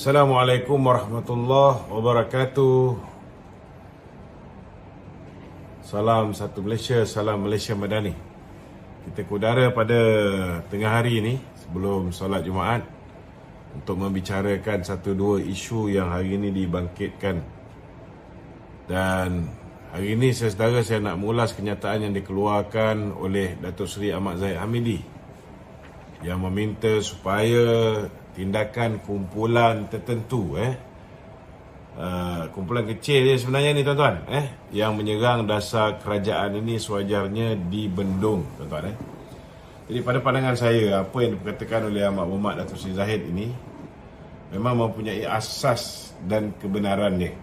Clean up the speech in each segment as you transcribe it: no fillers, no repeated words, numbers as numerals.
Assalamualaikum warahmatullahi wabarakatuh. Salam satu Malaysia, salam Malaysia Madani. Kita ke udara pada tengah hari ini sebelum solat Jumaat untuk membicarakan satu dua isu yang hari ini dibangkitkan. Dan hari ini saudara, saya nak mengulas kenyataan yang dikeluarkan oleh Datuk Seri Ahmad Zahid Hamidi yang meminta supaya tindakan kumpulan tertentu kumpulan kecil je sebenarnya ni tuan-tuan yang menyerang dasar kerajaan ini sewajarnya dibendung tuan-tuan. Jadi pada pandangan saya, apa yang diperkatakan oleh Ahmad Muhammad Datuk Seri Zahid ini memang mempunyai asas dan kebenaran dia.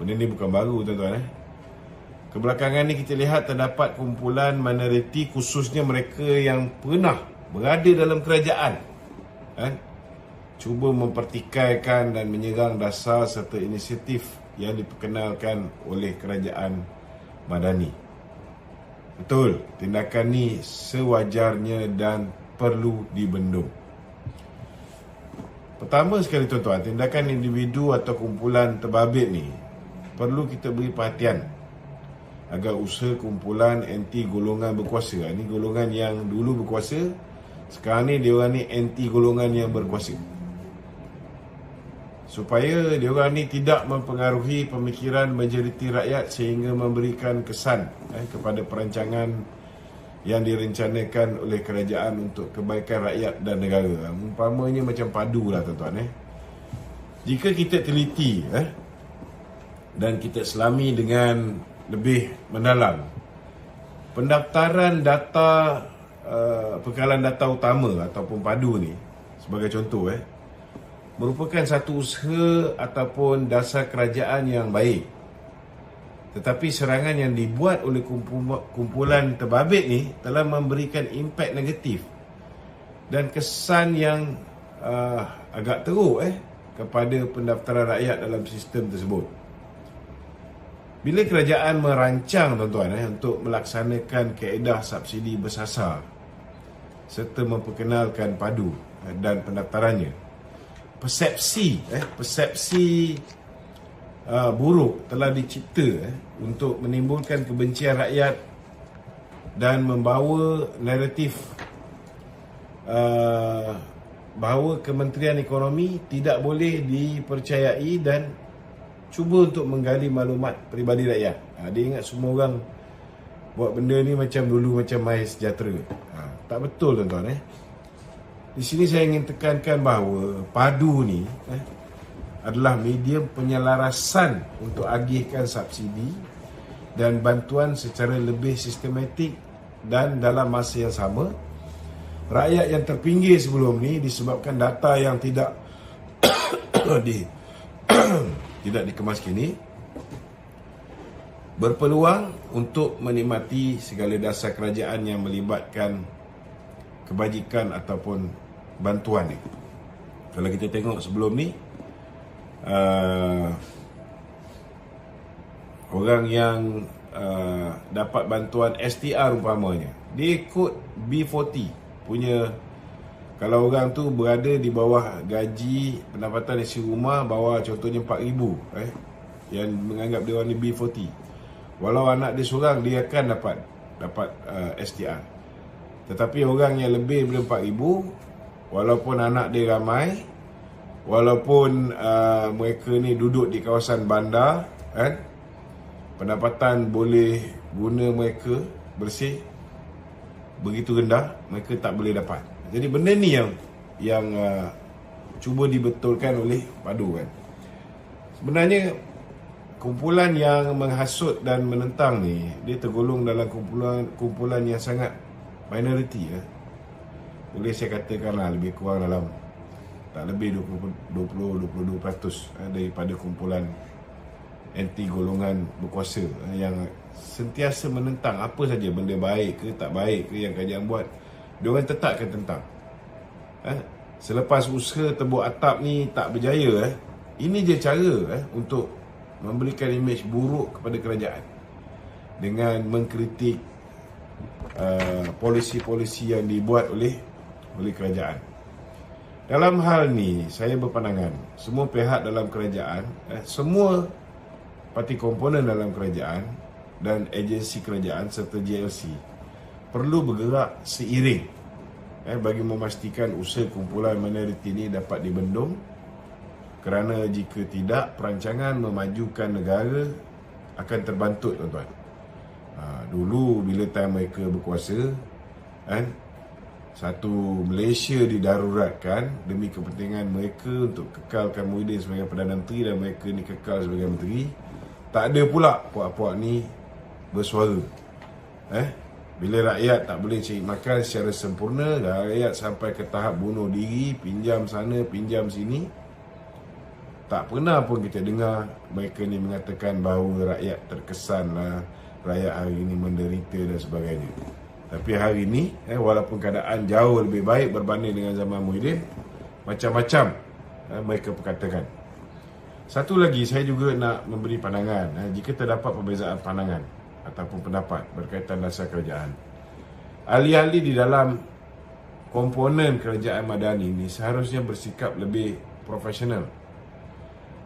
Benda ni bukan baru tuan-tuan. Kebelakangan ni kita lihat terdapat kumpulan minoriti, khususnya mereka yang pernah berada dalam kerajaan, cuba mempertikaikan dan menyerang dasar serta inisiatif yang diperkenalkan oleh kerajaan Madani. Betul, tindakan ni sewajarnya dan perlu dibendung. Pertama sekali tuan-tuan, tindakan individu atau kumpulan terbabit ni perlu kita beri perhatian agar usaha kumpulan anti golongan berkuasa, ini golongan yang dulu berkuasa, sekarang ni diorang ni anti golongan yang berkuasa, supaya diorang ni tidak mempengaruhi pemikiran majoriti rakyat sehingga memberikan kesan kepada perancangan yang direncanakan oleh kerajaan untuk kebaikan rakyat dan negara. Umpamanya macam padu lah tuan-tuan. Jika kita teliti dan kita selami dengan lebih mendalam, pendaftaran data pekalan data utama ataupun padu ni sebagai contoh merupakan satu usaha ataupun dasar kerajaan yang baik. Tetapi serangan yang dibuat oleh kumpulan terbabit ni telah memberikan impak negatif dan kesan yang agak teruk kepada pendaftaran rakyat dalam sistem tersebut. Bila kerajaan merancang tuan-tuan untuk melaksanakan kaedah subsidi bersasar serta memperkenalkan padu dan pendaftarannya, persepsi buruk telah dicipta untuk menimbulkan kebencian rakyat dan membawa naratif bahawa Kementerian Ekonomi tidak boleh dipercayai dan cuba untuk menggali maklumat peribadi rakyat. Dia ingat semua orang buat benda ni macam dulu, macam mai sejahtera. Tak betul tuan-tuan. Di sini saya ingin tekankan bahawa padu ni adalah medium penyelarasan untuk agihkan subsidi dan bantuan secara lebih sistematik, dan dalam masa yang sama rakyat yang terpinggir sebelum ni disebabkan data yang tidak tidak dikemas kini berpeluang untuk menikmati segala dasar kerajaan yang melibatkan kebajikan ataupun bantuan ni. Kalau kita tengok sebelum ni, orang yang dapat bantuan STR umpamanya, dia ikut B40 punya. Kalau orang tu berada di bawah gaji pendapatan isi rumah bawah contohnya 4,000 yang menganggap dia orang ni B40, walau anak dia seorang, dia akan dapat STR. Tetapi orang yang lebih daripada 4,000, walaupun anak dia ramai, walaupun mereka ni duduk di kawasan bandar, pendapatan boleh guna mereka bersih begitu rendah, mereka tak boleh dapat. Jadi benda ni yang cuba dibetulkan oleh padu Sebenarnya kumpulan yang menghasut dan menentang ni, dia tergolong dalam kumpulan yang sangat minoriti. Boleh saya katakanlah lebih kurang dalam tak lebih 20-22% daripada kumpulan anti golongan berkuasa yang sentiasa menentang apa saja benda baik ke tak baik ke yang kerajaan buat, diorang tetap akan tentang. Selepas usaha tebuk atap ni tak berjaya, ini je cara untuk memberikan imej buruk kepada kerajaan dengan mengkritik polisi-polisi yang dibuat oleh kerajaan. Dalam hal ni, saya berpandangan semua pihak dalam kerajaan, semua parti komponen dalam kerajaan dan agensi kerajaan serta JLC perlu bergerak seiring bagi memastikan usaha kumpulan minoriti ini dapat dibendung, kerana jika tidak, perancangan memajukan negara akan terbantut, tuan-tuan. Dulu bila time mereka berkuasa, satu Malaysia didaruratkan demi kepentingan mereka untuk kekalkan Muhyiddin sebagai Perdana Menteri dan mereka ni kekal sebagai menteri. Tak ada pula puak-puak ni bersuara. Bila rakyat tak boleh cari makan secara sempurna, rakyat sampai ke tahap bunuh diri, pinjam sana, pinjam sini, tak pernah pun kita dengar mereka ni mengatakan bahawa rakyat terkesan rakyat hari ini menderita dan sebagainya. Tapi hari ini, walaupun keadaan jauh lebih baik berbanding dengan zaman Muhyiddin, macam-macam mereka perkatakan. Satu lagi, saya juga nak memberi pandangan. Jika terdapat perbezaan pandangan ataupun pendapat berkaitan dasar kerajaan, ahli-ahli di dalam komponen kerajaan Madani ini seharusnya bersikap lebih profesional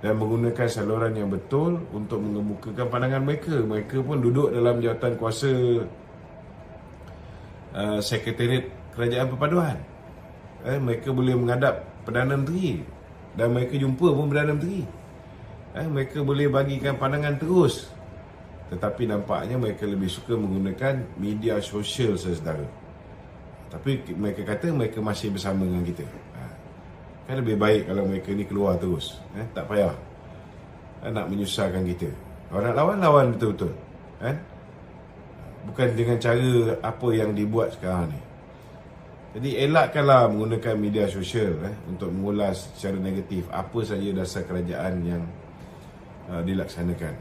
dan menggunakan saluran yang betul untuk mengemukakan pandangan mereka. Mereka pun duduk dalam jawatan kuasa Sekretariat Kerajaan Perpaduan. Mereka boleh menghadap Perdana Menteri dan mereka jumpa pun Perdana Menteri. Mereka boleh bagikan pandangan terus. Tetapi nampaknya mereka lebih suka menggunakan media sosial saudara. Tapi mereka kata mereka masih bersama dengan kita. Kan lebih baik kalau mereka ni keluar terus. Tak payah nak menyusahkan kita. Kalau nak lawan, lawan betul-betul. Bukan dengan cara apa yang dibuat sekarang ni. Jadi elakkanlah menggunakan media sosial untuk mengulas secara negatif apa saja dasar kerajaan yang dilaksanakan.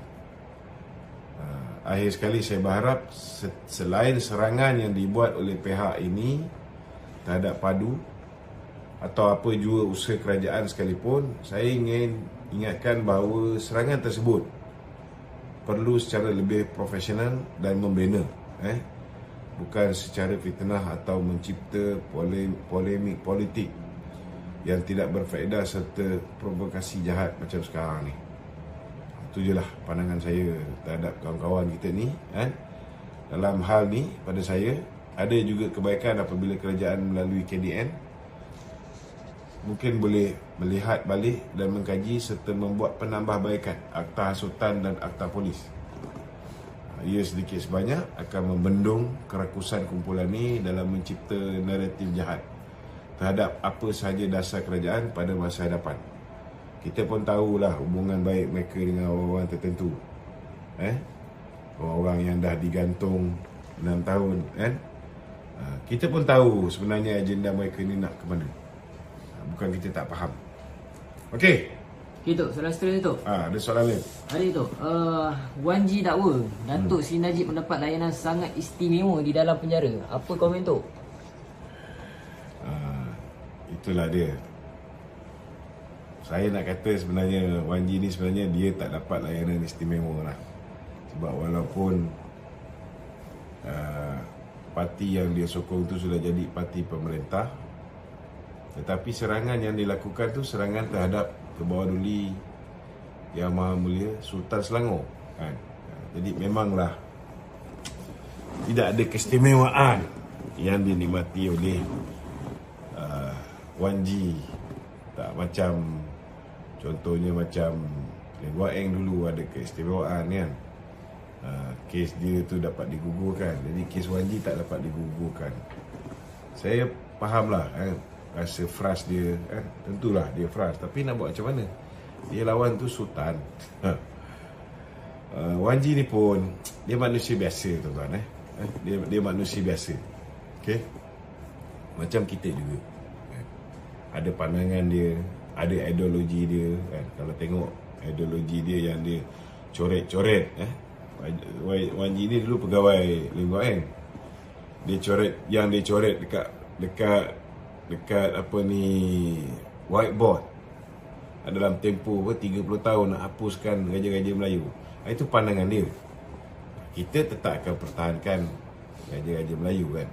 Akhir sekali saya berharap selain serangan yang dibuat oleh pihak ini terhadap padu atau apa jua usaha kerajaan sekalipun, saya ingin ingatkan bahawa serangan tersebut perlu secara lebih profesional dan membina, bukan secara fitnah atau mencipta polemik politik yang tidak berfaedah serta provokasi jahat macam sekarang ni. Itu je lah pandangan saya terhadap kawan-kawan kita ni. Dalam hal ni, pada saya ada juga kebaikan apabila kerajaan melalui KDN mungkin boleh melihat balik dan mengkaji serta membuat penambahbaikan akta hasutan dan akta polis. Ia sedikit sebanyak akan membendung kerakusan kumpulan ini dalam mencipta naratif jahat terhadap apa sahaja dasar kerajaan pada masa hadapan. Kita pun tahulah hubungan baik mereka dengan orang-orang tertentu. Orang-orang yang dah digantung 6 tahun. Kita pun tahu sebenarnya agenda mereka ni nak ke mana. Bukan kita tak faham. Okey. Okay, Tok. Soalan seterusnya, Tok. Ada soalan lain? Ada, Tok. Wan G dakwa Datuk Seri Najib mendapat layanan sangat istimewa di dalam penjara. Apa komen, Tok? Itulah dia. Saya nak kata sebenarnya Wan G ni sebenarnya dia tak dapat layanan istimewa lah. Sebab walaupun parti yang dia sokong tu sudah jadi parti pemerintah, tetapi serangan yang dilakukan tu serangan terhadap Kebawah Duli Yang Maha Mulia Sultan Selangor, Jadi memanglah tidak ada keistimewaan yang dinikmati oleh Wan G. Tak macam contohnya macam Lim Guat Eng dulu ada keistimewaan kan. Kes dia tu dapat digugurkan. Jadi kes Wan G tak dapat digugurkan. Saya fahamlah rasa frust dia, tentulah dia frust. Tapi nak buat macam mana? Dia lawan tu Sultan. Wan G ni pun dia manusia biasa, tuan-tuan. Dia manusia biasa. Okey. Macam kita juga. Ada pandangan dia, ada ideologi dia. Kalau tengok ideologi dia yang dia coret-coret. Wan G ni dulu pegawai Lim Guat Eng. Dia coret, yang dia coret dekat apa ni, whiteboard dalam tempoh 30 tahun nak hapuskan Raja-Raja Melayu. Itu pandangan dia. Kita tetap akan pertahankan Raja-Raja Melayu kan.